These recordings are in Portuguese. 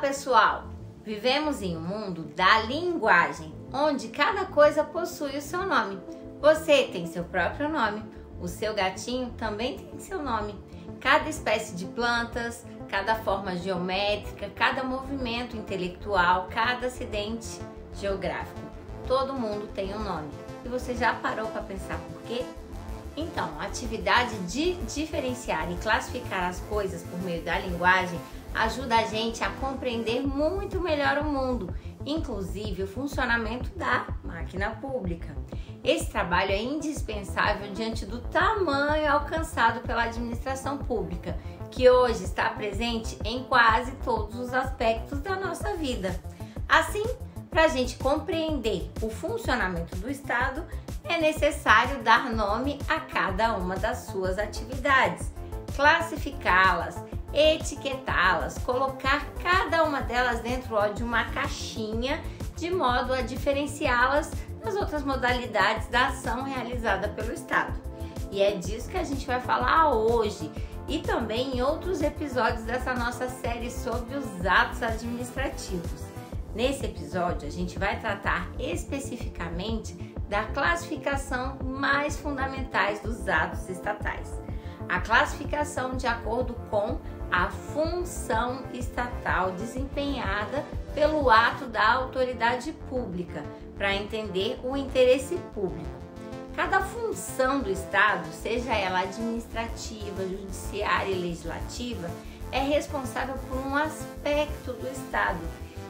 pessoal! Vivemos em um mundo da linguagem, onde cada coisa possui o seu nome. Você tem seu próprio nome, o seu gatinho também tem seu nome. Cada espécie de plantas, cada forma geométrica, cada movimento intelectual, cada acidente geográfico, todo mundo tem um nome. E você já parou para pensar por quê? Então, a atividade de diferenciar e classificar as coisas por meio da linguagem ajuda a gente a compreender muito melhor o mundo, inclusive o funcionamento da máquina pública. Esse trabalho é indispensável diante do tamanho alcançado pela administração pública, que hoje está presente em quase todos os aspectos da nossa vida. Assim, para a gente compreender o funcionamento do Estado, é necessário dar nome a cada uma das suas atividades, classificá-las, etiquetá-las, colocar cada uma delas dentro de uma caixinha, de modo a diferenciá-las das outras modalidades da ação realizada pelo Estado. E é disso que a gente vai falar hoje e também em outros episódios dessa nossa série sobre os atos administrativos. Nesse episódio, a gente vai tratar especificamente da classificação mais fundamentais dos atos estatais. A classificação de acordo com a função estatal desempenhada pelo ato da autoridade pública, para entender o interesse público. Cada função do Estado, seja ela administrativa, judiciária e legislativa, é responsável por um aspecto do Estado.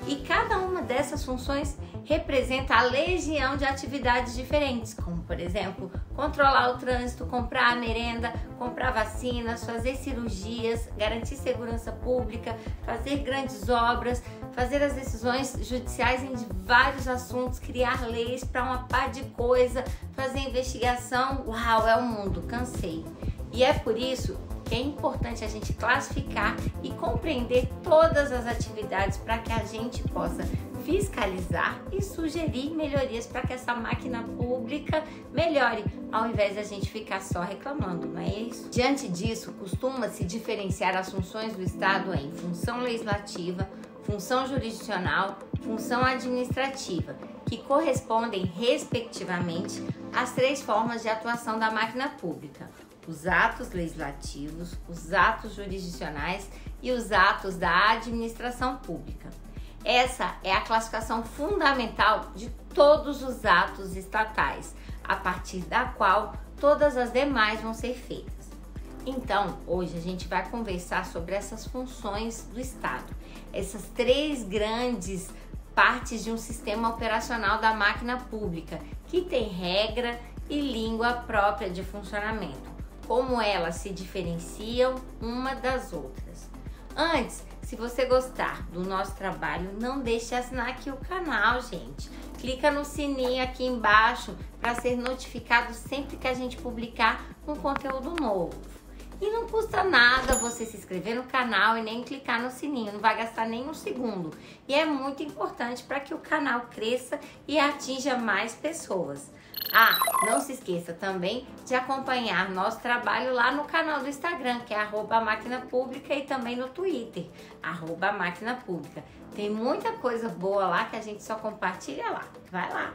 E cada uma dessas funções representa a legião de atividades diferentes, como, por exemplo, controlar o trânsito, comprar a merenda, comprar vacinas, fazer cirurgias, garantir segurança pública, fazer grandes obras, fazer as decisões judiciais em vários assuntos, criar leis para uma par de coisa, fazer investigação. Uau, é o mundo, cansei. E é por isso que é importante a gente classificar e compreender todas as atividades para que a gente possa fiscalizar e sugerir melhorias para que essa máquina pública melhore, ao invés de a gente ficar só reclamando, não é isso? Diante disso, costuma-se diferenciar as funções do Estado em função legislativa, função jurisdicional, função administrativa, que correspondem, respectivamente, às três formas de atuação da máquina pública: os atos legislativos, os atos jurisdicionais e os atos da administração pública. Essa é a classificação fundamental de todos os atos estatais, a partir da qual todas as demais vão ser feitas. Então, hoje a gente vai conversar sobre essas funções do Estado, essas três grandes partes de um sistema operacional da máquina pública, que tem regra e língua própria de funcionamento, como elas se diferenciam uma das outras. Antes, se você gostar do nosso trabalho, não deixe de assinar aqui o canal, gente. Clica no sininho aqui embaixo para ser notificado sempre que a gente publicar um conteúdo novo. E não custa nada você se inscrever no canal e nem clicar no sininho, não vai gastar nem um segundo. E é muito importante para que o canal cresça e atinja mais pessoas. Ah, não se esqueça também de acompanhar nosso trabalho lá no canal do Instagram, que é @máquinapública, e também no Twitter, @máquinapública. Tem muita coisa boa lá que a gente só compartilha lá. Vai lá!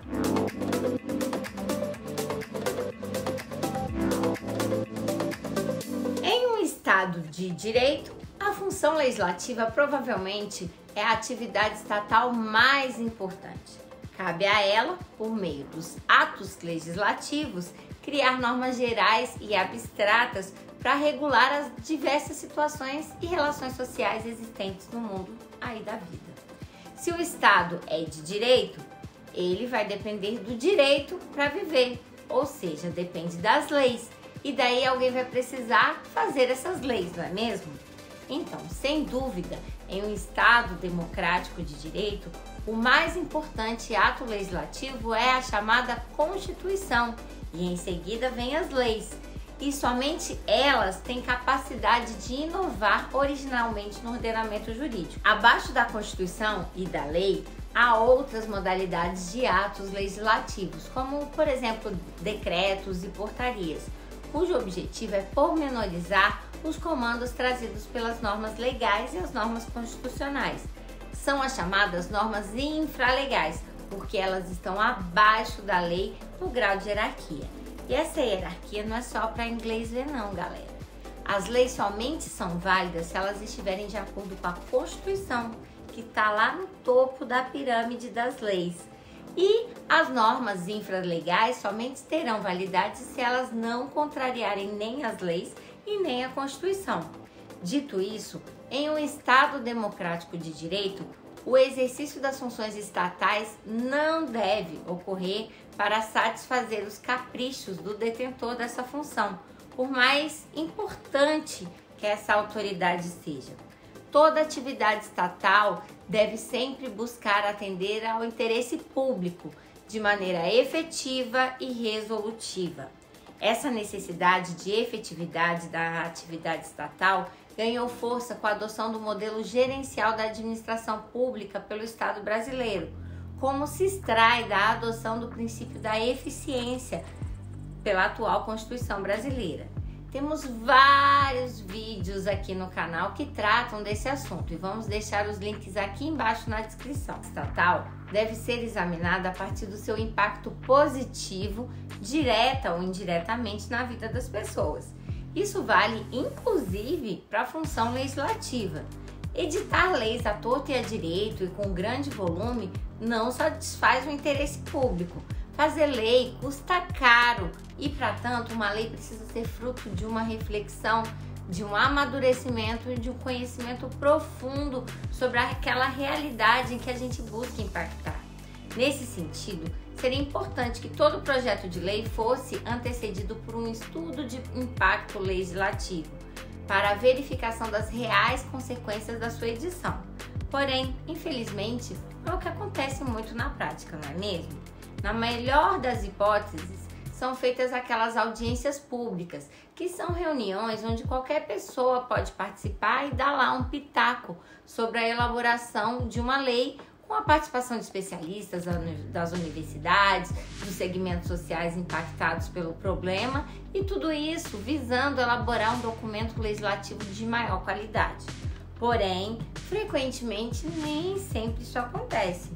Em um Estado de direito, a função legislativa provavelmente é a atividade estatal mais importante. Cabe a ela, por meio dos atos legislativos, criar normas gerais e abstratas para regular as diversas situações e relações sociais existentes no mundo aí da vida. Se o Estado é de direito, ele vai depender do direito para viver, ou seja, depende das leis. E daí alguém vai precisar fazer essas leis, não é mesmo? Então, sem dúvida, em um Estado democrático de direito, o mais importante ato legislativo é a chamada Constituição, e em seguida vem as leis. E somente elas têm capacidade de inovar originalmente no ordenamento jurídico. Abaixo da Constituição e da lei, há outras modalidades de atos legislativos, como, por exemplo, decretos e portarias, cujo objetivo é pormenorizar os comandos trazidos pelas normas legais e as normas constitucionais. são as chamadas normas infralegais, porque elas estão abaixo da lei no grau de hierarquia. E essa hierarquia não é só para inglês ver não, galera. As leis somente são válidas se elas estiverem de acordo com a Constituição, que está lá no topo da pirâmide das leis. E as normas infralegais somente terão validade se elas não contrariarem nem as leis e nem a Constituição. Dito isso, em um Estado democrático de direito, o exercício das funções estatais não deve ocorrer para satisfazer os caprichos do detentor dessa função, por mais importante que essa autoridade seja. Toda atividade estatal deve sempre buscar atender ao interesse público de maneira efetiva e resolutiva. Essa necessidade de efetividade da atividade estatal ganhou força com a adoção do modelo gerencial da administração pública pelo Estado brasileiro, como se extrai da adoção do princípio da eficiência pela atual Constituição brasileira. Temos vários vídeos aqui no canal que tratam desse assunto e vamos deixar os links aqui embaixo na descrição. A estatal deve ser examinada a partir do seu impacto positivo, direta ou indiretamente, na vida das pessoas. Isso vale inclusive para a função legislativa. Editar leis à torto e à direito e com grande volume não satisfaz o interesse público. Fazer lei custa caro e, para tanto, uma lei precisa ser fruto de uma reflexão, de um amadurecimento e de um conhecimento profundo sobre aquela realidade em que a gente busca impactar. Nesse sentido, seria importante que todo projeto de lei fosse antecedido por um estudo de impacto legislativo, para a verificação das reais consequências da sua edição. Porém, infelizmente, é o que acontece muito na prática, não é mesmo? Na melhor das hipóteses, são feitas aquelas audiências públicas, que são reuniões onde qualquer pessoa pode participar e dar lá um pitaco sobre a elaboração de uma lei, com a participação de especialistas das universidades, dos segmentos sociais impactados pelo problema, e tudo isso visando elaborar um documento legislativo de maior qualidade. Porém, frequentemente nem sempre isso acontece.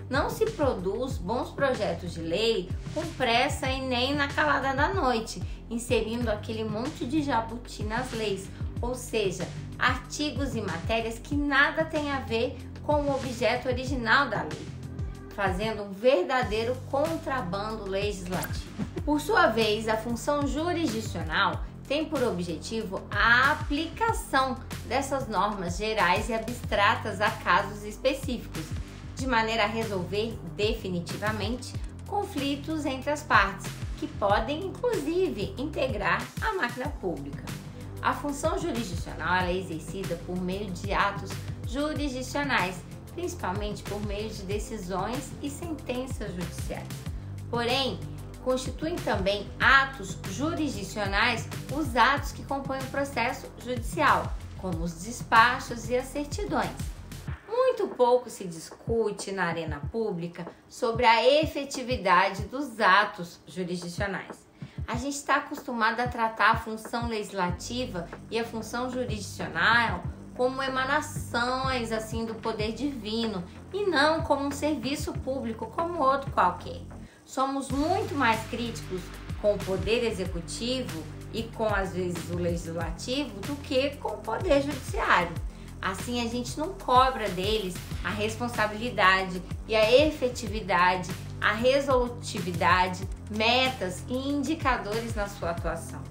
Não se produz bons projetos de lei com pressa e nem na calada da noite, inserindo aquele monte de jabuti nas leis, ou seja, artigos e matérias que nada têm a ver com o objeto original da lei, fazendo um verdadeiro contrabando legislativo. Por sua vez, a função jurisdicional tem por objetivo a aplicação dessas normas gerais e abstratas a casos específicos, de maneira a resolver definitivamente conflitos entre as partes, que podem inclusive integrar a máquina pública. A função jurisdicional é exercida por meio de atos jurisdicionais, principalmente por meio de decisões e sentenças judiciais. Porém, constituem também atos jurisdicionais os atos que compõem o processo judicial, como os despachos e as certidões. Muito pouco se discute na arena pública sobre a efetividade dos atos jurisdicionais. A gente está acostumado a tratar a função legislativa e a função jurisdicional como emanações assim do poder divino e não como um serviço público como outro qualquer. Somos muito mais críticos com o poder executivo e com, às vezes, o legislativo do que com o poder judiciário. Assim, a gente não cobra deles a responsabilidade e a efetividade, a resolutividade, metas e indicadores na sua atuação.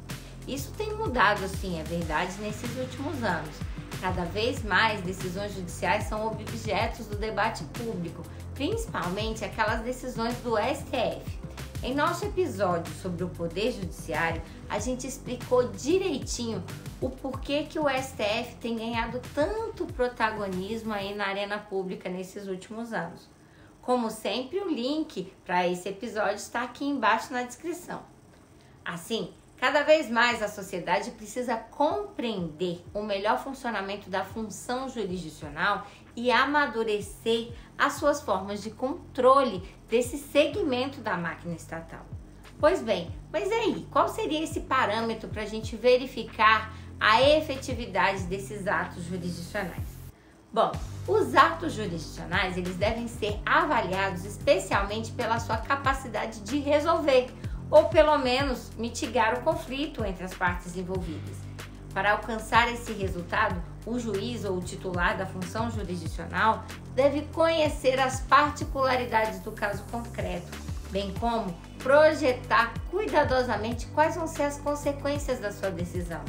Isso tem mudado, sim, é verdade, nesses últimos anos. Cada vez mais decisões judiciais são objetos do debate público, principalmente aquelas decisões do STF. Em nosso episódio sobre o Poder Judiciário, a gente explicou direitinho o porquê que o STF tem ganhado tanto protagonismo aí na arena pública nesses últimos anos. Como sempre, o link para esse episódio está aqui embaixo na descrição. Assim, cada vez mais a sociedade precisa compreender o melhor funcionamento da função jurisdicional e amadurecer as suas formas de controle desse segmento da máquina estatal. Pois bem, mas aí, qual seria esse parâmetro para a gente verificar a efetividade desses atos jurisdicionais? Bom, os atos jurisdicionais, eles devem ser avaliados especialmente pela sua capacidade de resolver, ou pelo menos mitigar o conflito entre as partes envolvidas. Para alcançar esse resultado, o juiz ou o titular da função jurisdicional deve conhecer as particularidades do caso concreto, bem como projetar cuidadosamente quais vão ser as consequências da sua decisão,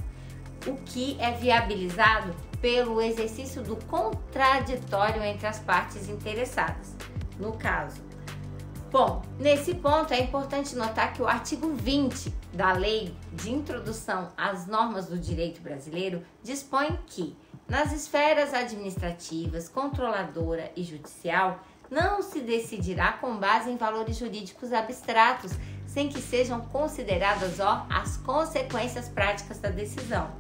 o que é viabilizado pelo exercício do contraditório entre as partes interessadas, no caso. Bom, nesse ponto é importante notar que o artigo 20 da Lei de Introdução às Normas do Direito Brasileiro dispõe que, nas esferas administrativas, controladora e judicial, não se decidirá com base em valores jurídicos abstratos, sem que sejam consideradas as consequências práticas da decisão.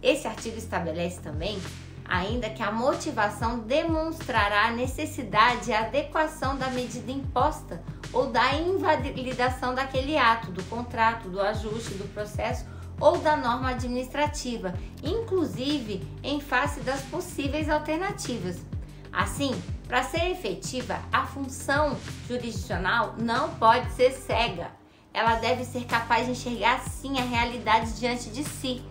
Esse artigo estabelece também ainda que a motivação demonstrará a necessidade e a adequação da medida imposta ou da invalidação daquele ato, do contrato, do ajuste, do processo ou da norma administrativa, inclusive em face das possíveis alternativas. Assim, para ser efetiva, a função jurisdicional não pode ser cega. Ela deve ser capaz de enxergar, sim, a realidade diante de si,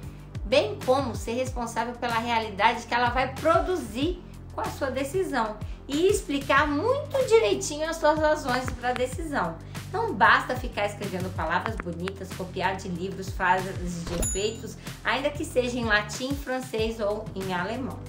bem como ser responsável pela realidade que ela vai produzir com a sua decisão e explicar muito direitinho as suas razões para a decisão. Não basta ficar escrevendo palavras bonitas, copiar de livros, frases de efeitos, ainda que seja em latim, francês ou em alemão.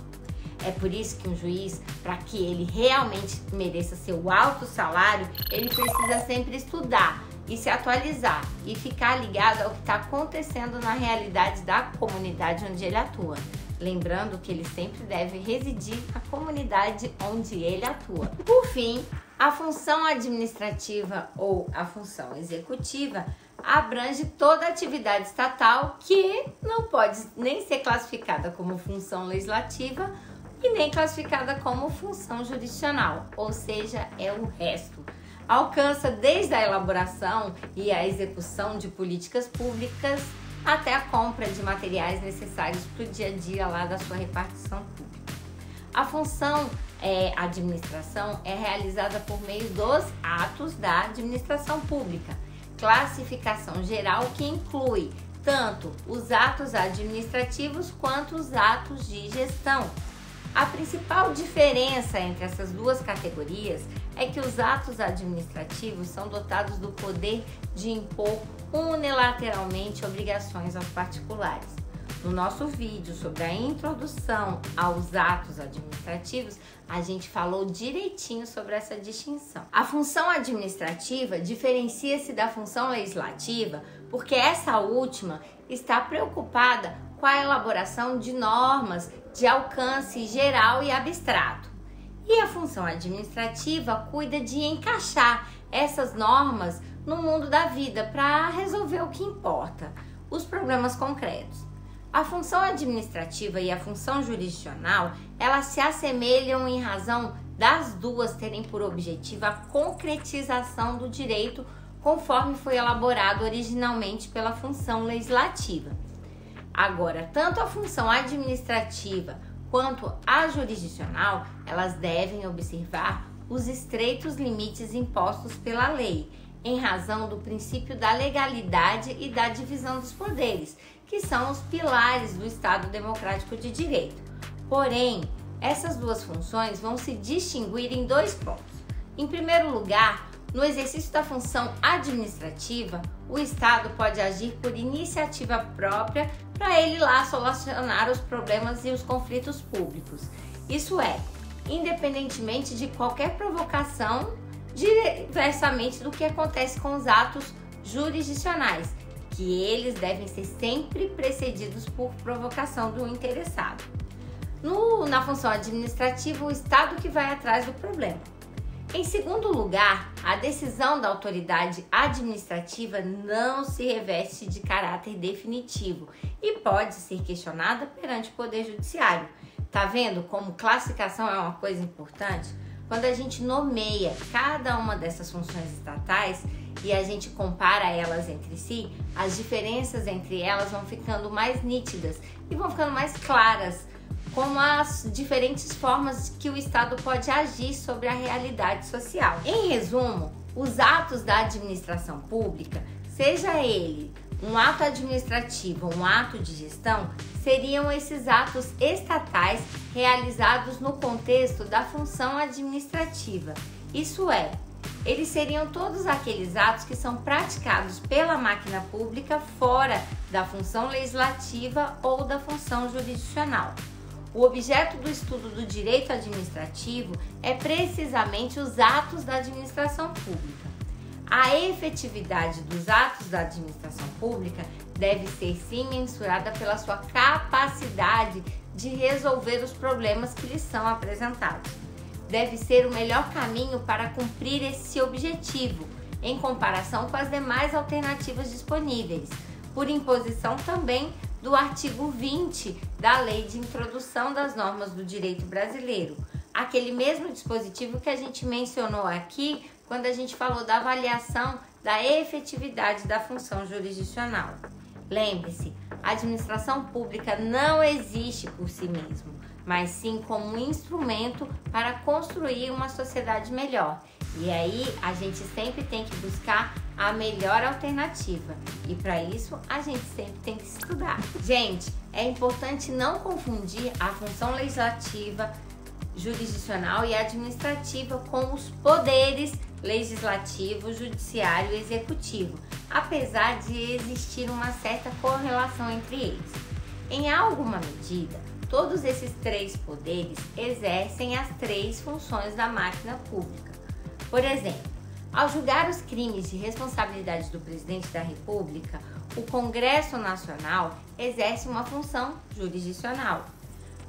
É por isso que um juiz, para que ele realmente mereça seu alto salário, ele precisa sempre estudar e se atualizar e ficar ligado ao que está acontecendo na realidade da comunidade onde ele atua. Lembrando que ele sempre deve residir na comunidade onde ele atua. Por fim, a função administrativa ou a função executiva abrange toda a atividade estatal que não pode nem ser classificada como função legislativa e nem classificada como função jurisdicional, ou seja, é o resto. Alcança desde a elaboração e a execução de políticas públicas até a compra de materiais necessários para o dia a dia lá da sua repartição pública. A função administração é realizada por meio dos atos da administração pública, classificação geral que inclui tanto os atos administrativos quanto os atos de gestão. A principal diferença entre essas duas categorias é que os atos administrativos são dotados do poder de impor unilateralmente obrigações aos particulares. No nosso vídeo sobre a introdução aos atos administrativos, a gente falou direitinho sobre essa distinção. A função administrativa diferencia-se da função legislativa porque essa última está preocupada com a elaboração de normas de alcance geral e abstrato. E a função administrativa cuida de encaixar essas normas no mundo da vida para resolver o que importa, os problemas concretos. A função administrativa e a função jurisdicional, elas se assemelham em razão das duas terem por objetivo a concretização do direito conforme foi elaborado originalmente pela função legislativa. Agora, tanto a função administrativa quanto a jurisdicional, elas devem observar os estreitos limites impostos pela lei, em razão do princípio da legalidade e da divisão dos poderes, que são os pilares do Estado Democrático de Direito. Porém, essas duas funções vão se distinguir em dois pontos. Em primeiro lugar, no exercício da função administrativa, o Estado pode agir por iniciativa própria para ele lá solucionar os problemas e os conflitos públicos. Isso é, independentemente de qualquer provocação, diversamente do que acontece com os atos jurisdicionais, que eles devem ser sempre precedidos por provocação do interessado. Na função administrativa, o Estado que vai atrás do problema. Em segundo lugar, a decisão da autoridade administrativa não se reveste de caráter definitivo e pode ser questionada perante o Poder Judiciário. Tá vendo como classificação é uma coisa importante? Quando a gente nomeia cada uma dessas funções estatais e a gente compara elas entre si, as diferenças entre elas vão ficando mais nítidas e vão ficando mais claras como as diferentes formas que o Estado pode agir sobre a realidade social. Em resumo, os atos da administração pública, seja ele um ato administrativo ou um ato de gestão, seriam esses atos estatais realizados no contexto da função administrativa. Isso é, eles seriam todos aqueles atos que são praticados pela máquina pública fora da função legislativa ou da função jurisdicional. O objeto do estudo do direito administrativo é precisamente os atos da administração pública. A efetividade dos atos da administração pública deve ser sim mensurada pela sua capacidade de resolver os problemas que lhes são apresentados. Deve ser o melhor caminho para cumprir esse objetivo, em comparação com as demais alternativas disponíveis, por imposição também do artigo 20 da Lei de Introdução das Normas do Direito Brasileiro, aquele mesmo dispositivo que a gente mencionou aqui quando a gente falou da avaliação da efetividade da função jurisdicional. Lembre-se, a administração pública não existe por si mesmo, mas sim como um instrumento para construir uma sociedade melhor. E aí a gente sempre tem que buscar a melhor alternativa. E para isso a gente sempre tem que estudar. Gente, é importante não confundir a função legislativa, jurisdicional e administrativa com os poderes legislativo, judiciário e executivo, apesar de existir uma certa correlação entre eles. Em alguma medida, todos esses três poderes exercem as três funções da máquina pública. Por exemplo, ao julgar os crimes de responsabilidade do presidente da República, o Congresso Nacional exerce uma função jurisdicional.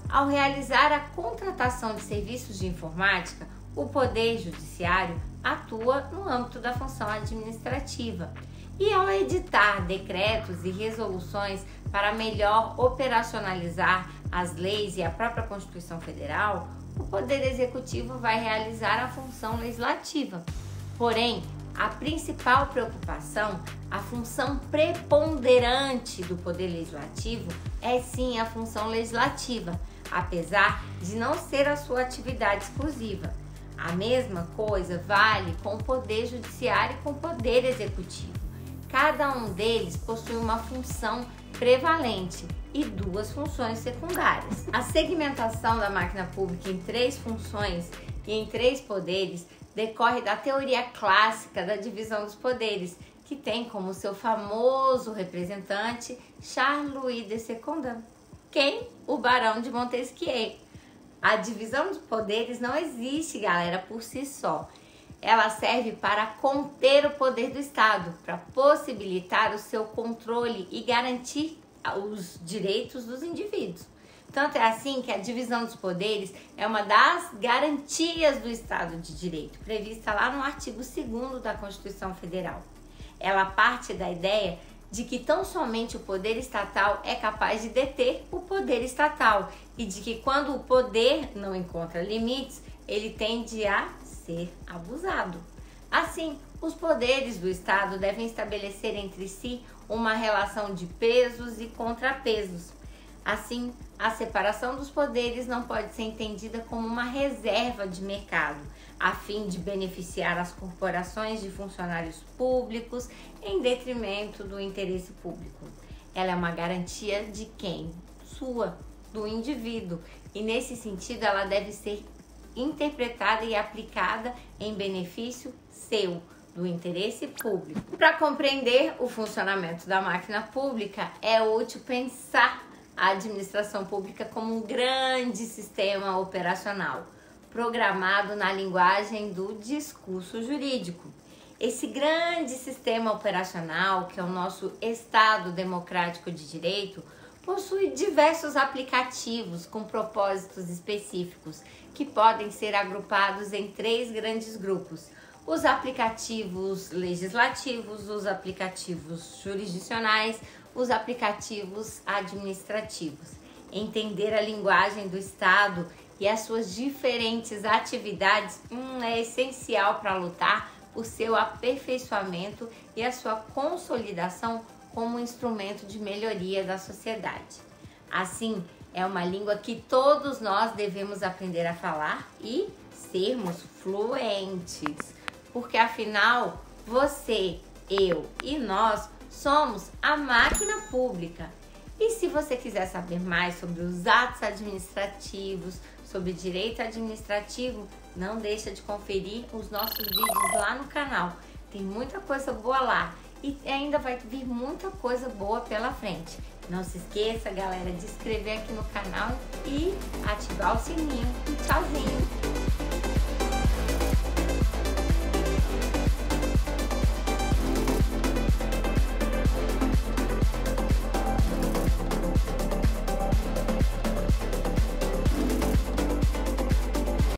Ao realizar a contratação de serviços de informática, o Poder Judiciário atua no âmbito da função administrativa. E ao editar decretos e resoluções para melhor operacionalizar as leis e a própria Constituição Federal, o Poder Executivo vai realizar a função legislativa. Porém, a principal preocupação, a função preponderante do Poder Legislativo é sim a função legislativa, apesar de não ser a sua atividade exclusiva. A mesma coisa vale com o Poder Judiciário e com o Poder Executivo. Cada um deles possui uma função prevalente e duas funções secundárias. A segmentação da máquina pública em três funções e em três poderes decorre da teoria clássica da divisão dos poderes, que tem como seu famoso representante Charles-Louis de Secondat. Quem? O Barão de Montesquieu. A divisão dos poderes não existe, galera, por si só. Ela serve para conter o poder do Estado, para possibilitar o seu controle e garantir os direitos dos indivíduos. Tanto é assim que a divisão dos poderes é uma das garantias do Estado de Direito, prevista lá no artigo 2º da Constituição Federal. Ela parte da ideia de que tão somente o poder estatal é capaz de deter o poder estatal e de que quando o poder não encontra limites, ele tende a ser abusado. Assim, os poderes do Estado devem estabelecer entre si uma relação de pesos e contrapesos. Assim, a separação dos poderes não pode ser entendida como uma reserva de mercado, a fim de beneficiar as corporações de funcionários públicos em detrimento do interesse público. Ela é uma garantia de quem? Sua, do indivíduo, e nesse sentido ela deve ser interpretada e aplicada em benefício seu, do interesse público. Para compreender o funcionamento da máquina pública, é útil pensar a administração pública como um grande sistema operacional, programado na linguagem do discurso jurídico. Esse grande sistema operacional, que é o nosso Estado democrático de direito, possui diversos aplicativos com propósitos específicos, que podem ser agrupados em três grandes grupos: os aplicativos legislativos, os aplicativos jurisdicionais, os aplicativos administrativos. Entender a linguagem do Estado e as suas diferentes atividades é essencial para lutar por seu aperfeiçoamento e a sua consolidação como instrumento de melhoria da sociedade. Assim, É uma língua que todos nós devemos aprender a falar e sermos fluentes, porque afinal você, eu e nós somos a máquina pública. E se você quiser saber mais sobre os atos administrativos, sobre direito administrativo, não deixa de conferir os nossos vídeos lá no canal. Tem muita coisa boa lá e ainda vai vir muita coisa boa pela frente. Não se esqueça, galera, de se inscrever aqui no canal e ativar o sininho. Tchauzinho!